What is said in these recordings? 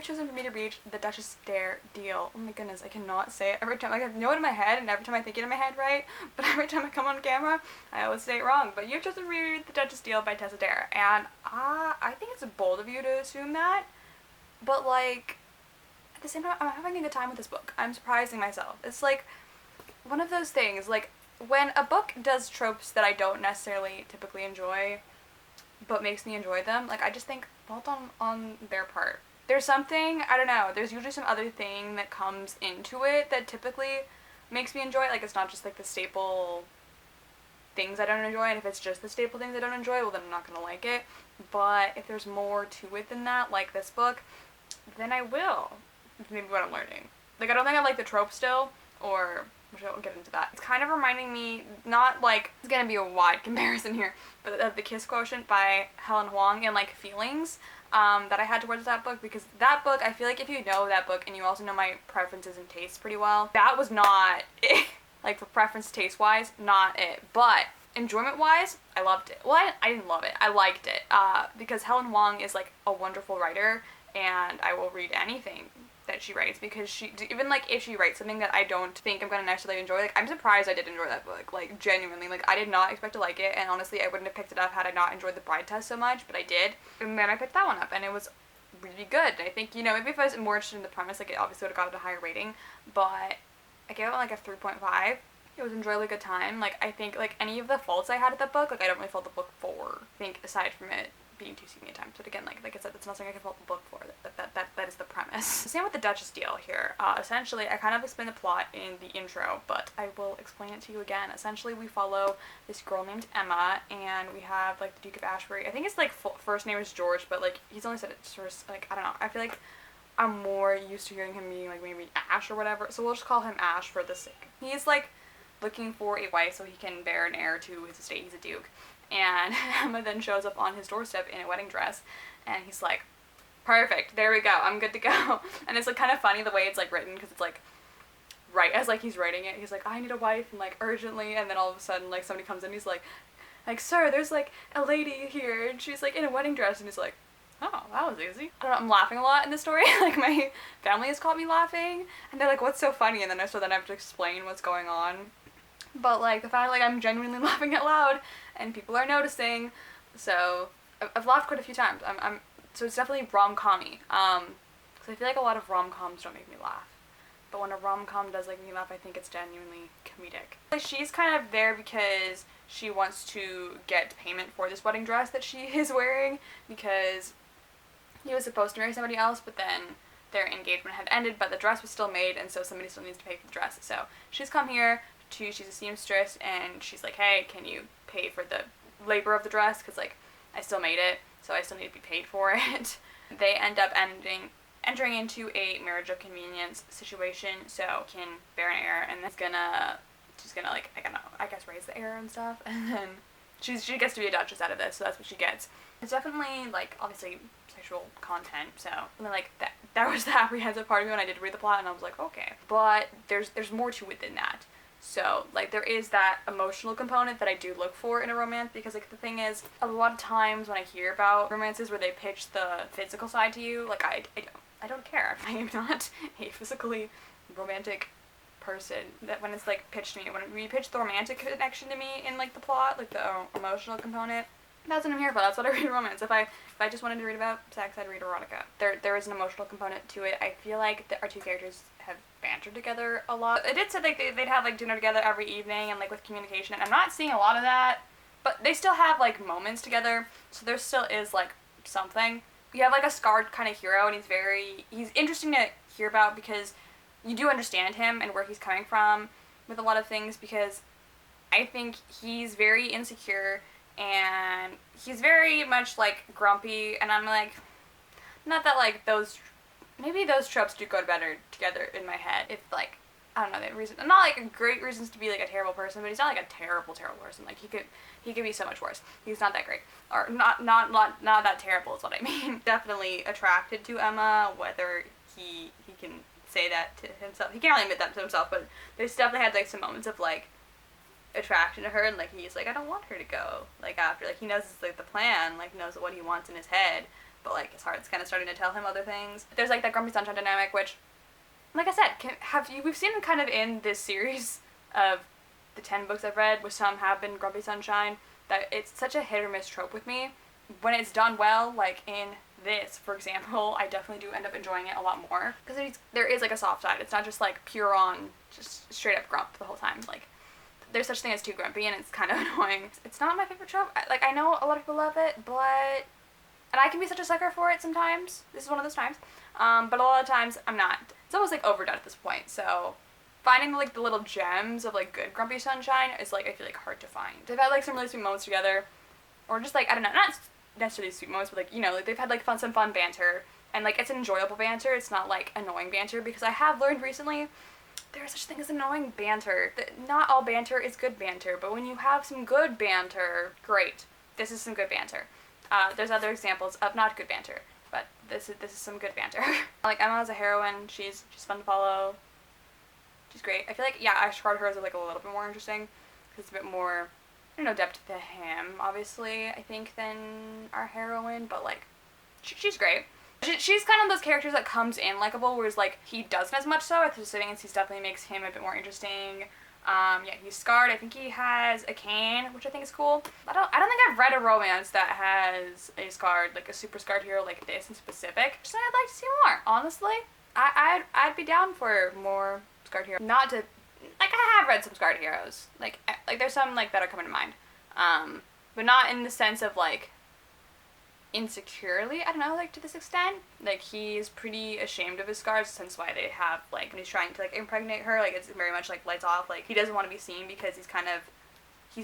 chosen for me to read The Duchess Deal. Oh my goodness, I cannot say it every time. Like, I know it in my head, and every time I think it in my head right, but every time I come on camera, I always say it wrong. But you've chosen for me to read The Duchess Deal by Tessa Dare, and I think it's bold of you to assume that, but like, at the same time, I'm having a good time with this book. I'm surprising myself. It's like one of those things, like, when a book does tropes that I don't necessarily typically enjoy, but makes me enjoy them, like, I just think, well done on their part. There's something, I don't know, there's usually some other thing that comes into it that typically makes me enjoy it. Like, it's not just, like, the staple things I don't enjoy, and if it's just the staple things I don't enjoy, well, then I'm not gonna like it. But if there's more to it than that, like this book, then I will. Maybe what I'm learning. Like, I don't think I like the trope still, or which I won't get into that. It's kind of reminding me, not like, it's gonna be a wide comparison here, but of The Kiss Quotient by Helen Huang and like feelings that I had towards that book, because that book, I feel like if you know that book and you also know my preferences and tastes pretty well, that was not it. Like, for preference taste wise, not it. But enjoyment wise, I loved it. Well, I didn't love it. I liked it because Helen Huang is like a wonderful writer, and I will read anything that she writes, because she, even like if she writes something that I don't think I'm gonna necessarily enjoy, like, I'm surprised I did enjoy that book, like, genuinely. Like, I did not expect to like it, and honestly I wouldn't have picked it up had I not enjoyed The Bride Test so much, but I did, and then I picked that one up, and it was really good. I think, you know, maybe if I was more interested in the premise, like, it obviously would have got a higher rating, but I gave it like a 3.5. It was an enjoyably good time. Like, I think, like, any of the faults I had at that book, like, I don't really fault the book for. I think, aside from it being too seeming at times, but again, like I said, that's not something I can fault the book for. That is the premise. Same with the Duchess Deal here. Essentially, I kind of explained the plot in the intro, but I will explain it to you again. Essentially, we follow this girl named Emma, and we have, like, the Duke of Ashbury. I think his, like, first name is George, but, like, he's only said it first, like, I don't know. I feel like I'm more used to hearing him being, like, maybe Ash or whatever, so we'll just call him Ash for the sake. He's, like, looking for a wife so he can bear an heir to his estate. He's a duke. And Emma then shows up on his doorstep in a wedding dress, and he's like, perfect, there we go, I'm good to go. And it's, like, kind of funny the way it's, like, written, because it's, like, right as, like, he's writing it, he's like, I need a wife, and, like, urgently, and then all of a sudden, like, somebody comes in, he's like, sir, there's, like, a lady here, and she's, like, in a wedding dress, and he's like, oh, that was easy. I don't know, I'm laughing a lot in this story. Like, my family has caught me laughing, and they're like, what's so funny? And then I have to explain what's going on. But, like, the fact, like, I'm genuinely laughing out loud, and people are noticing, so I've laughed quite a few times. So it's definitely rom-com-y, because I feel like a lot of rom-coms don't make me laugh, but when a rom-com does make me laugh, I think it's genuinely comedic. Like, she's kind of there because she wants to get payment for this wedding dress that she is wearing, because he was supposed to marry somebody else, but then their engagement had ended, but the dress was still made, and so somebody still needs to pay for the dress. So she's come here she's a seamstress, and she's like, hey, can you pay for the labor of the dress, because, like, I still made it, so I still need to be paid for it. They end up entering into a marriage of convenience situation, so he can bear an heir, and she's gonna like, I guess raise the heir and stuff, and then she gets to be a duchess out of this, so that's what she gets. It's definitely, like, obviously sexual content, so, and then, like, that was the apprehensive part of me when I did read the plot, and I was like, okay. But there's more to it than that. So, like, there is that emotional component that I do look for in a romance, because, like, the thing is, a lot of times when I hear about romances where they pitch the physical side to you, like, I don't care. I am not a physically romantic person. That when it's, like, pitched to me, when we pitch the romantic connection to me in, like, the plot, like, the emotional component, that's what I'm here for. That's what I read romance. If I just wanted to read about sex, I'd read erotica. There is an emotional component to it. I feel like our two characters have bantered together a lot. It did say, like, they'd have, like, dinner together every evening, and, like, with communication, and I'm not seeing a lot of that, but they still have, like, moments together, so there still is, like, something. You have, like, a scarred kind of hero, and he's interesting to hear about, because you do understand him and where he's coming from with a lot of things, because I think he's very insecure, and he's very much, like, grumpy, and I'm like, not that, like, maybe those tropes do go better together in my head. If, like, I don't know, the reason, not, like, great reasons to be, like, a terrible person, but he's not, like, a terrible person. Like, he could be so much worse. He's not that great. Or, not that terrible is what I mean. Definitely attracted to Emma, whether he can say that to himself. He can't really admit that to himself, but there's definitely had, like, some moments of, like, attraction to her, and, like, he's like, I don't want her to go, like, after, like, he knows it's, like, the plan, like, knows what he wants in his head, but like his heart's kind of starting to tell him other things. There's like that Grumpy Sunshine dynamic, which, like I said, we've seen kind of in this series of the 10 books I've read, which some have been Grumpy Sunshine, that it's such a hit or miss trope with me. When it's done well, like in this, for example, I definitely do end up enjoying it a lot more, because there is like a soft side. It's not just like pure on, just straight up grump the whole time. Like, there's such thing as too grumpy, and it's kind of annoying. It's not my favorite trope. I know a lot of people love it, but, and I can be such a sucker for it sometimes. This is one of those times. But a lot of times I'm not. It's almost like overdone at this point, so finding like the little gems of like good Grumpy Sunshine is like, I feel like hard to find. They've had like some really sweet moments together, or just like, I don't know, not necessarily sweet moments, but like, you know, like they've had like some fun banter, and like it's enjoyable banter. It's not like annoying banter, because I have learned recently there is such a thing as annoying banter. Not all banter is good banter, but when you have some good banter, great. This is some good banter. There's other examples of not good banter, but this is some good banter. Like, Emma as a heroine, she's fun to follow. She's great. I feel like, yeah, Ash Carter is like a little bit more interesting, because it's a bit more, I don't know, depth to him, obviously, I think, than our heroine, but like, she's great. She's kind of those characters that comes in likable, whereas like he doesn't as much so. I think he definitely makes him a bit more interesting. Yeah, he's scarred. I think he has a cane, which I think is cool. I don't think I've read a romance that has a scarred, like a super scarred hero like this in specific. Just I'd like to see more, honestly. I'd be down for more scarred heroes. Not to, like, I have read some scarred heroes. Like there's some like that are coming to mind. But not in the sense of like insecurely, I don't know, like to this extent. Like, he's pretty ashamed of his scars, since why they have, like, when he's trying to like impregnate her, like it's very much like lights off. Like, he doesn't want to be seen because he's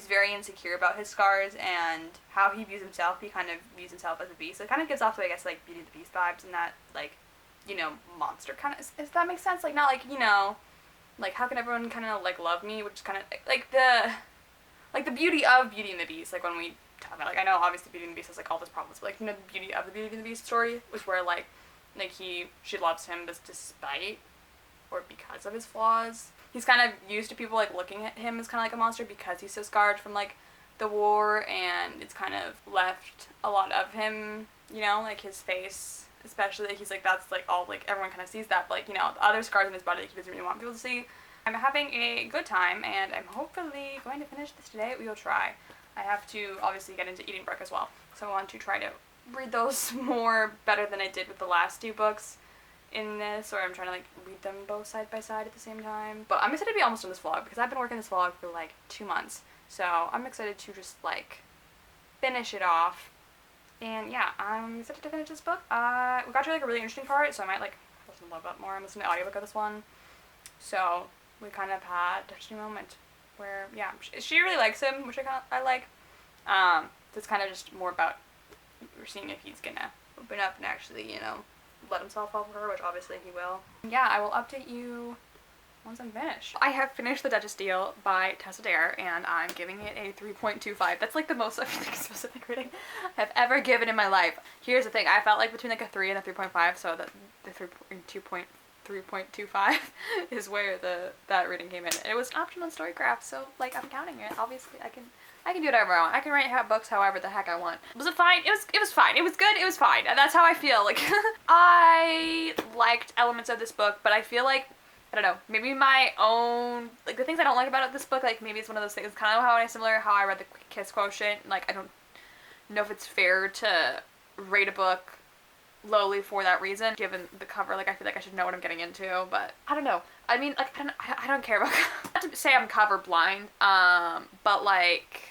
very insecure about his scars and how he views himself. He kind of views himself as a beast. So it kind of gives off, I guess, like Beauty and the Beast vibes, and that, like, you know, monster kind of, if that makes sense. Like, not like, you know, like, how can everyone kind of like love me, which is kind of like the beauty of Beauty and the Beast. Like, when we talk about, like, I know obviously Beauty and the Beast has like all those problems, but like, you know, the beauty of the Beauty and the Beast story was where like she loves him despite or because of his flaws. He's kind of used to people like looking at him as kind of like a monster because he's so scarred from like the war, and it's kind of left a lot of him, you know, like his face especially. Like, he's like, that's like all, like, everyone kind of sees that, but like, you know, the other scars in his body, like, he doesn't really want people to see. I'm having a good time, and I'm hopefully going to finish this today. We will try. I have to obviously get into Eating Brook as well, so I want to try to read those more better than I did with the last two books in this, or I'm trying to like read them both side by side at the same time. But I'm excited to be almost done this vlog, because I've been working this vlog for like 2 months, so I'm excited to just like finish it off. And yeah, I'm excited to finish this book. We got to like a really interesting part, so I might like listen a little bit more. I'm listening to the audiobook of this one, so we kind of had a touching moment where, yeah, she really likes him, which I like. It's kind of just more about we're seeing if he's gonna open up and actually, you know, let himself fall for her, which obviously he will. Yeah, I will update you once I'm finished. I have finished The Duchess Deal by Tessa Dare, and I'm giving it a 3.25. That's like the most specific rating I've ever given in my life. Here's the thing, I felt like between like a 3 and a 3.5, so that the 3.25 is where that rating came in. It was an option on Storycraft, so like I'm counting it. Obviously I can do whatever I want. I can write books however the heck I want. Was it fine? It was fine. It was good. It was fine. And that's how I feel. Like, I liked elements of this book, but I feel like, I don't know, maybe my own, like, the things I don't like about this book, like, maybe it's one of those things, kind of how I read The Kiss Quotient. Like, I don't know if it's fair to rate a book lowly for that reason, given the cover. Like, I feel like I should know what I'm getting into, but I don't know. I mean, like, I don't care about, not to say I'm cover blind, but like,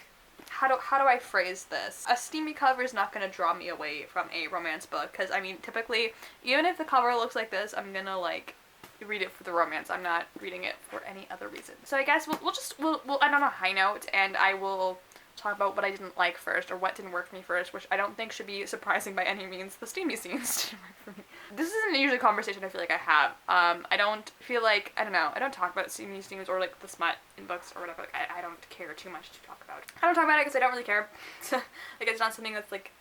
how do I phrase this? A steamy cover is not gonna draw me away from a romance book, because I mean, typically, even if the cover looks like this, I'm gonna like read it for the romance. I'm not reading it for any other reason. So I guess we'll end on a high note, and I will talk about what I didn't like first, or what didn't work for me first, which I don't think should be surprising by any means. The steamy scenes didn't work for me. This isn't usually a conversation I feel like I have. I don't feel like, I don't know, I don't talk about steamy scenes or like the smut in books or whatever. Like, I don't care too much to talk about. I don't talk about it because I don't really care. Like, it's not something that's like,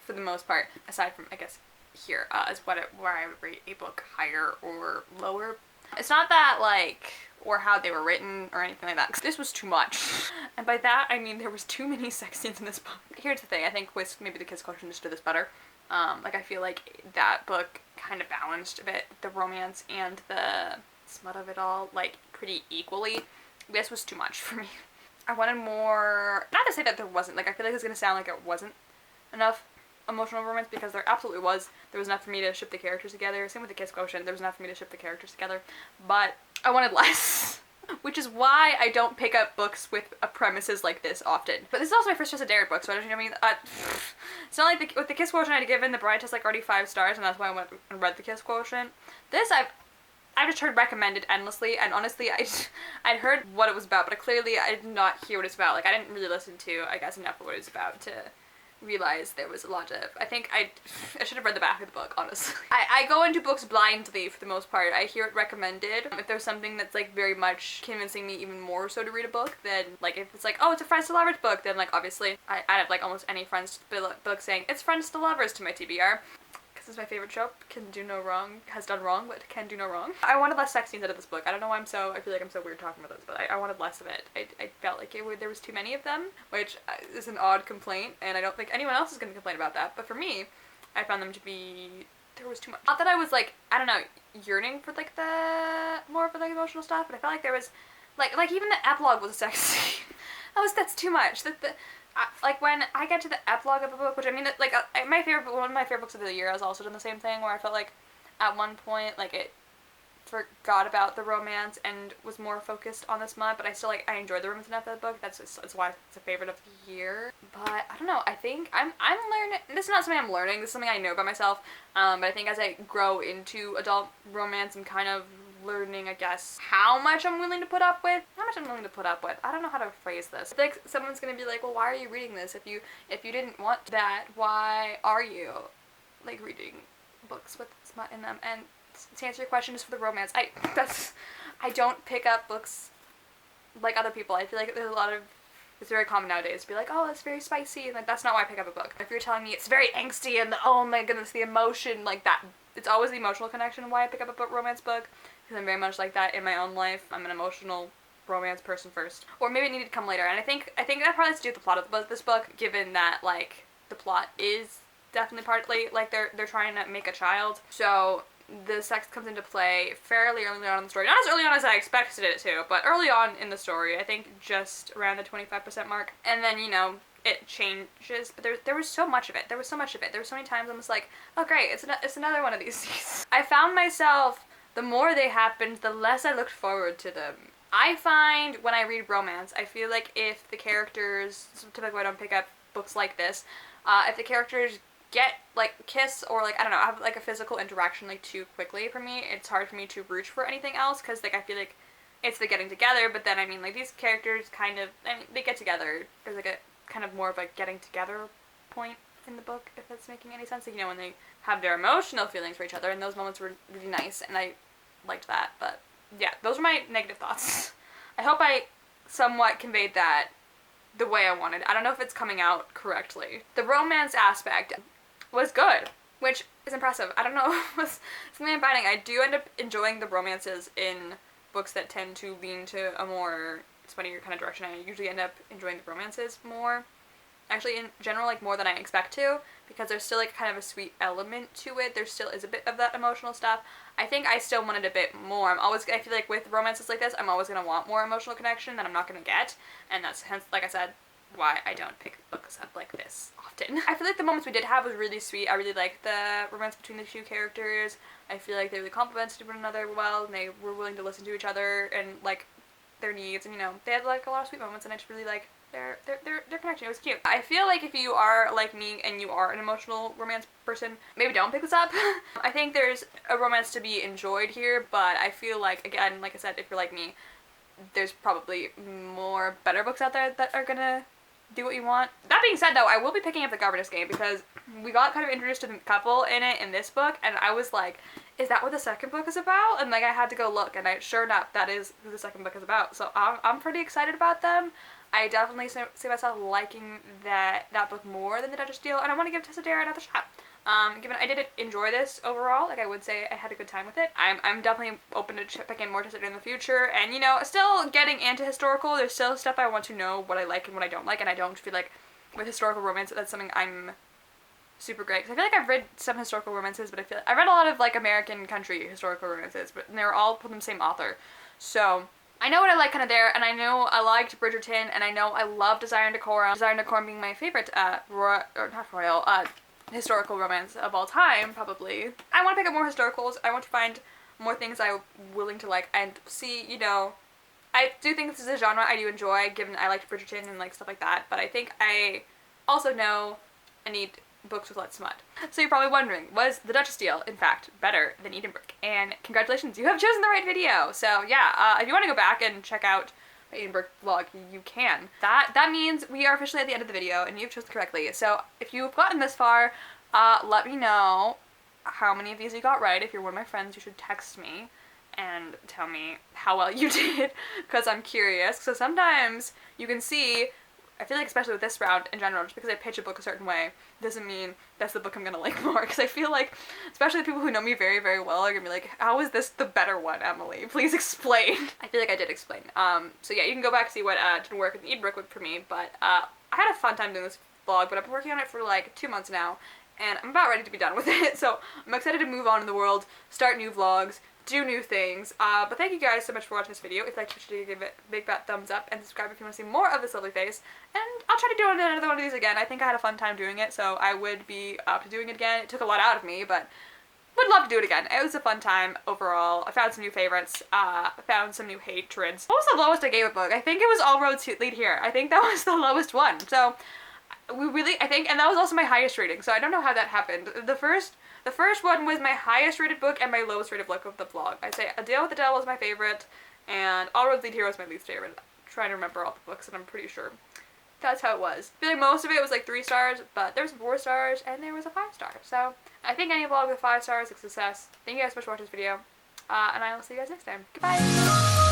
for the most part, aside from, I guess, here, is where I would rate a book higher or lower. It's not that, like, or how they were written or anything like that, because this was too much. And by that, I mean there was too many sex scenes in this book. Here's the thing, I think with maybe The Kiss Quotient just did this better. Like, I feel like that book kind of balanced a bit the romance and the smut of it all, like, pretty equally. This was too much for me. I wanted more, not to say that there wasn't, like, I feel like it's gonna sound like it wasn't enough emotional romance, because there absolutely was. There was enough for me to ship the characters together. Same with the kiss quotient, there was enough for me to ship the characters together, but I wanted less. Which is why I don't pick up books with premises like this often. But this is also my first Tessa Dare book, so I don't, you know what I mean? It's not like with the Kiss Quotient I'd given The Bride Test like already 5 stars, and that's why I went and read the Kiss Quotient. This I've just heard recommended endlessly, and honestly, I'd heard what it was about, but clearly I did not hear what it's about. Like, I didn't really listen to, I guess, enough of what it was about to realize there was a lot of, I think I should have read the back of the book, honestly. I go into books blindly for the most part. I hear it recommended. If there's something that's like very much convincing me even more so to read a book, then like if it's like, oh, it's a Friends to Lovers book, then like obviously I have like almost any Friends book saying it's Friends to Lovers to my TBR. This is my favorite trope. Can do no wrong. Has done wrong, but can do no wrong. I wanted less sex scenes out of this book. I don't know why I feel like I'm so weird talking about this, but I wanted less of it. I felt like there was too many of them, which is an odd complaint, and I don't think anyone else is going to complain about that, but for me, I found them to be, there was too much. Not that I was like, I don't know, yearning for like the, more for like emotional stuff, but I felt like there was, like even the epilogue was a sex scene. That's too much. Like when I get to the epilogue of a book, which I mean, like one of my favorite books of the year has also done the same thing, where I felt like at one point like it forgot about the romance and was more focused on the smut, but I still I enjoyed the romance enough of the book. That's why it's a favorite of the year. But I don't know. I think I'm learning. This is not something I'm learning. This is something I know about myself. But I think as I grow into adult romance, I'm kind of learning, I guess, how much I'm willing to put up with. I don't know how to phrase this. I think someone's gonna be like, well, why are you reading this? If you didn't want that, why are you like reading books with smut in them? And to answer your question, just for the romance, I don't pick up books like other people. I feel like there's a lot of, it's very common nowadays to be like, oh, it's very spicy, and like that's not why I pick up a book. If you're telling me it's very angsty and oh my goodness, the emotion, like that, it's always the emotional connection why I pick up a romance book, because I'm very much like that in my own life. I'm an emotional romance person first, or maybe it needed to come later. And I think that probably has to do with the plot of this book, given that like the plot is definitely partly like they're trying to make a child, so the sex comes into play fairly early on in the story. Not as early on as I expected it to, but early on in the story. I think just around the 25% mark. And then, you know, it changes. But there was so much of it. There was so many times I was like, oh great, it's another one of these scenes. I found myself, the more they happened, the less I looked forward to them. I find when I read romance, I feel like if the characters, typically I don't pick up books like this, if the characters get like kiss or like I don't know, have like a physical interaction like too quickly for me, it's hard for me to root for anything else, because like I feel like it's the getting together, but then I mean like these characters kind of, I mean they get together, there's like a kind of more of a getting together point in the book, if that's making any sense, like, you know, when they have their emotional feelings for each other, and those moments were really nice and I liked that. But yeah, those are my negative thoughts. I hope I somewhat conveyed that the way I wanted. I don't know if it's coming out correctly. The romance aspect was good, which is impressive. I don't know if it was something I'm finding. I do end up enjoying the romances in books that tend to lean to a more smuttier kind of direction. I usually end up enjoying the romances more. Actually, in general, like more than I expect to, because there's still like kind of a sweet element to it. There still is a bit of that emotional stuff. I think I still wanted a bit more. I feel like with romances like this, I'm always going to want more emotional connection that I'm not going to get, and that's hence, like I said, why I don't pick books up like this often. I feel like the moments we did have was really sweet. I really liked the romance between the two characters. I feel like they really complemented one another well, and they were willing to listen to each other and like their needs, and you know, they had like a lot of sweet moments, and I just really like their connection. It was cute. I feel like if you are like me and you are an emotional romance person, maybe don't pick this up. I think there's a romance to be enjoyed here, but I feel like, again, like I said, if you're like me, there's probably more better books out there that are gonna do what you want. That being said, though, I will be picking up the governess game, because we got kind of introduced to the couple in it in this book, and I was like, is that what the second book is about? And like I had to go look, and sure enough, that is who the second book is about. So I'm pretty excited about them. I definitely see myself liking that book more than the Duchess Deal, and I want to give Tessa Dare another shot. Given I did enjoy this overall, like I would say I had a good time with it. I'm definitely open to picking more Tessa Dare in the future, and you know, still getting into historical, there's still stuff I want to know what I like and what I don't like, and I don't feel like with historical romance that's something I'm super great. Because I feel like I've read some historical romances, but I read a lot of like American country historical romances, but they were all from the same author. So I know what I like kind of there, and I know I liked Bridgerton, and I know I love Desire and Decorum. Desire and Decorum being my favorite historical romance of all time, probably. I want to pick up more historicals. I want to find more things I'm willing to like and see, you know, I do think this is a genre I do enjoy, given I liked Bridgerton and like stuff like that, but I think I also know I need books with less smut. So you're probably wondering, was The Duchess Deal, in fact, better than Edinburgh? And congratulations, you have chosen the right video! So yeah, if you want to go back and check out my Edinburgh vlog, you can. That means we are officially at the end of the video, and you've chosen correctly. So if you've gotten this far, let me know how many of these you got right. If you're one of my friends, you should text me and tell me how well you did, because I'm curious. So sometimes you can see, I feel like especially with this round in general, just because I pitch a book a certain way doesn't mean that's the book I'm gonna like more, because I feel like, especially the people who know me very, very well are gonna be like, how is this the better one, Emily? Please explain. I feel like I did explain. So yeah, you can go back and see what didn't work with Edinburgh for me, but I had a fun time doing this vlog, but I've been working on it for like 2 months now, and I'm about ready to be done with it, so I'm excited to move on in the world, start new vlogs, do new things, but thank you guys so much for watching this video. If you liked it, give it a big fat thumbs up and subscribe if you want to see more of this lovely face, and I'll try to do another one of these again. I think I had a fun time doing it, so I would be up to doing it again. It took a lot out of me, but would love to do it again. It was a fun time overall. I found some new favorites, found some new hatreds. What was the lowest I gave a book? I think it was All Roads Lead Here. I think that was the lowest one, so I think, and that was also my highest rating, so I don't know how that happened. The first one was my highest rated book and my lowest rated book of the vlog. I'd say A Deal with the Devil was my favorite, and All Roads Lead Here was my least favorite. I'm trying to remember all the books, and I'm pretty sure that's how it was. I feel like most of it was like 3 stars, but there was 4 stars, and there was a 5 star. So I think any vlog with 5 stars is a success. Thank you guys so much for watching this video, and I will see you guys next time. Goodbye!